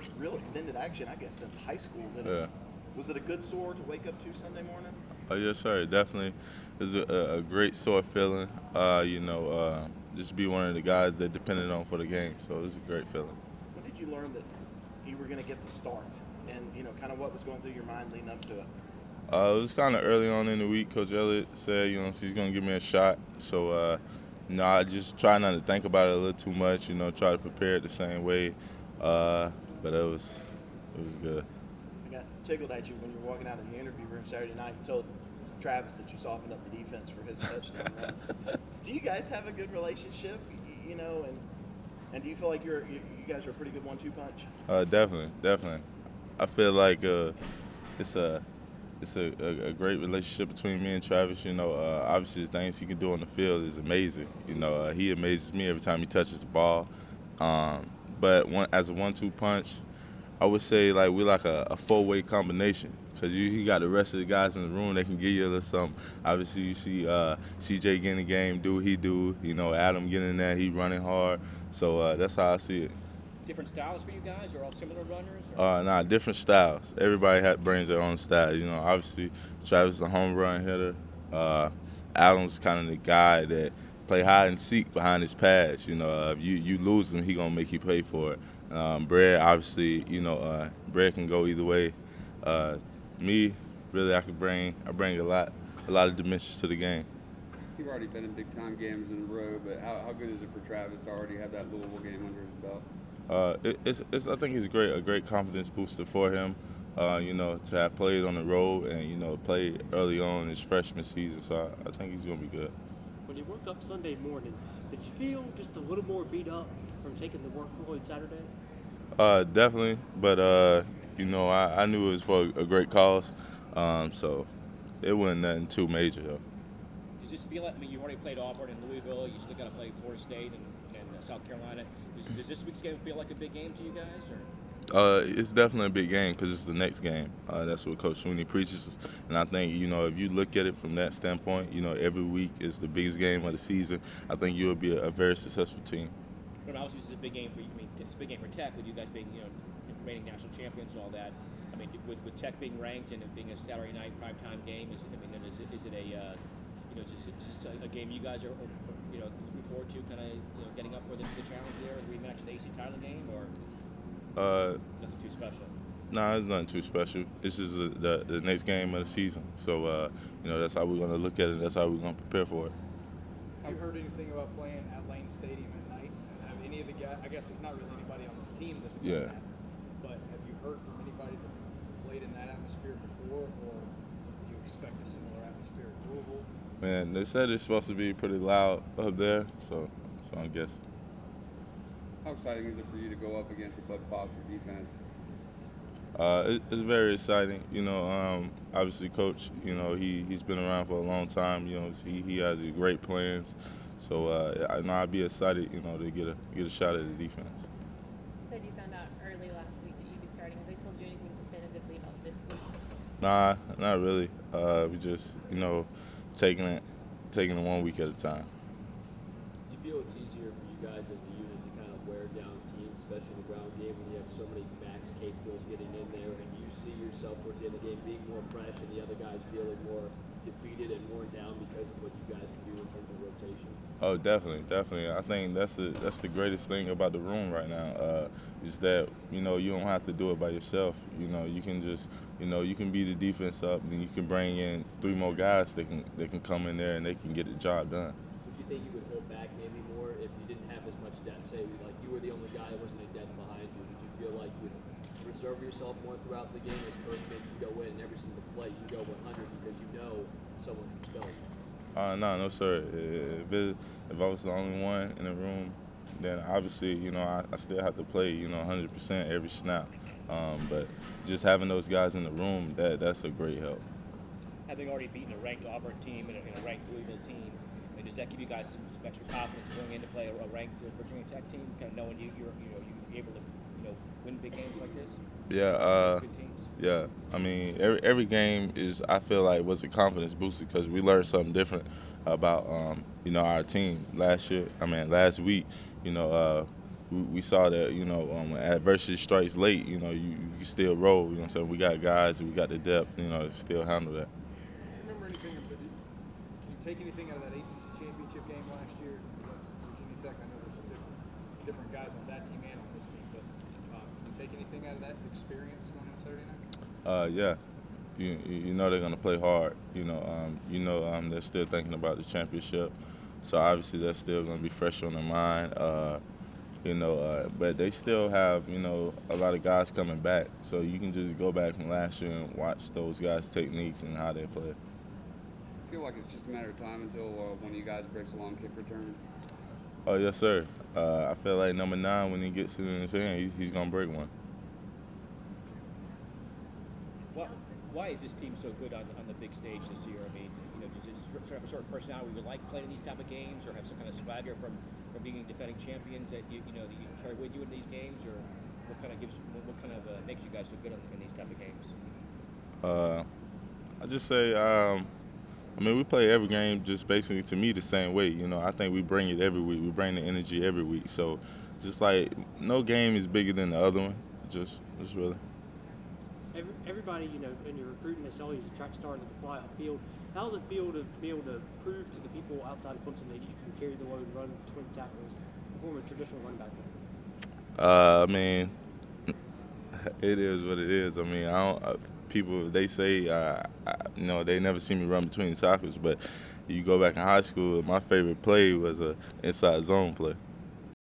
first real extended action, I guess, since high school. Yeah. Was it a good sore to wake up to Sunday morning? Oh, yes, sir. Definitely. It was a great sore feeling. Just be one of the guys that depended on for the game. So it was a great feeling. When did you learn that you were going to get the start? And, kind of what was going through your mind leading up to it? It was kind of early on in the week. Coach Elliott said, she's going to give me a shot. So, I just try not to think about it a little too much, try to prepare it the same way. But it was good. I got tickled at you when you were walking out of the interview room Saturday night and told Travis that you softened up the defense for his touchdown runs. Do you guys have a good relationship, and do you feel like you guys are a pretty good 1-2 punch? Definitely. I feel like it's a great relationship between me and Travis. Obviously the things he can do on the field is amazing. He amazes me every time he touches the ball. But as a 1-2 punch, I would say like we're like a four-way combination. Because you got the rest of the guys in the room that can give you a little something. Obviously, you see CJ getting the game, do what he do. Adam getting in there, he running hard. So that's how I see it. Different styles for you guys, or all similar runners? Nah, different styles. Everybody brings their own style. Obviously, Travis is a home run hitter. Adam's kind of the guy that play hide and seek behind his pads. You lose him, he gonna make you pay for it. Brad, obviously, Brad can go either way. Me, really, I bring a lot of dimensions to the game. You've already been in big-time games in a row, but how good is it for Travis to already have that Louisville game under his belt? I think it's a great confidence booster for him. To have played on the road and played early on in his freshman season, so I think he's gonna be good. When you woke up Sunday morning, did you feel just a little more beat up from taking the workload Saturday? Definitely, but I knew it was for a great cause, so it wasn't nothing too major though. Does this feel like, you already played Auburn and Louisville, you still got to play Florida State and South Carolina. Does this week's game feel like a big game to you guys? Or? It's definitely a big game because it's the next game. That's what Coach Sweeney preaches. And I think, if you look at it from that standpoint, every week is the biggest game of the season. I think you'll be a very successful team. But obviously this is a big game for you. It's a big game for Tech with you guys being, remaining national champions and all that. With Tech being ranked and it being a Saturday night primetime game, is it just a game you guys are looking forward to, kind of getting up for the challenge there, the rematch of the AC title game, or nothing too special? Nah, it's nothing too special. This is the next game of the season, so that's how we're going to look at it. That's how we're going to prepare for it. Have you heard anything about playing at Lane Stadium at night? Have any of the guys? I guess there's not really anybody on this team that's done that. But have you heard from anybody that's played in that atmosphere before, or do you expect a similar atmosphere at Louisville? Man, they said it's supposed to be pretty loud up there, so I guess. How exciting is it for you to go up against a Bud Foster defense? It's very exciting. Obviously, Coach, he's been around for a long time. He has great plans. So I'd be excited, to get a shot at the defense. You said you found out early last week that you'd be starting. Have they told you anything definitively about this week? Nah, not really. We just, taking it 1 week at a time. Do you feel it's easier for you guys as a unit to kind of wear down teams, especially in the ground game, when you have so many backs capable of getting in there, and you see yourself towards the end of the game being more fresh and the other guys feeling more defeated and worn down because of what you guys can do in terms of rotation? Oh, definitely. I think that's the greatest thing about the room right now. Is that you don't have to do it by yourself. You can just you can beat the defense up, and you can bring in 3 more guys that can come in there and they can get the job done. Would you think you would hold back maybe more if you didn't have as much depth? Say like you were the only guy that wasn't in depth behind you. Would you feel like you would reserve yourself more throughout the game as opposed to maybe you go in and every single play you go 100 because someone can spell it? No, sir. If I was the only one in the room, then obviously, I still have to play, 100% every snap. But just having those guys in the room, that's a great help. Having already beaten a ranked Auburn team and a ranked Louisville team, does that give you guys some extra confidence going in to play a ranked Virginia Tech team, kind of knowing you're able to win big games like this? Yeah. Good teams? Yeah, every game I feel like was a confidence booster because we learned something different about our team last week. we saw that, you know, when adversity strikes late, you know, you still roll. You know what I'm saying? We got guys, we got the depth, you know, to still handle that. Remember anything? Can you take anything out of that ACC championship game last year? That's Virginia Tech. I know there's some different guys on that team and on this team, but can you take anything out of that experience going on Saturday night? Yeah. You know they're gonna play hard. You know they're still thinking about the championship, so obviously that's still gonna be fresh on their mind. But they still have, you know, a lot of guys coming back, so you can just go back from last year and watch those guys' techniques and how they play. I feel like it's just a matter of time until one of you guys breaks a long kick return. Oh yes, sir. I feel like number 9, when he gets it in his hand, he's gonna break one. Why is this team so good on the big stage this year? I mean, you know, does it sort of have a certain personality you like playing these type of games, or have some kind of swagger from being defending champions that you carry with you in these games, or what kind of makes you guys so good in these type of games? I just say, I mean, we play every game just basically, to me, the same way. You know, I think we bring it every week. We bring the energy every week. So, just like no game is bigger than the other one. Just really. Everybody, you know, in your recruiting, they always a track star that can fly out field. How does it feel to be able to prove to the people outside of Clemson that you can carry the load, run between tackles, perform a traditional running back? I mean, it is what it is. I mean, people, they say, you know, they never see me run between the tackles, but you go back in high school, my favorite play was a inside zone play.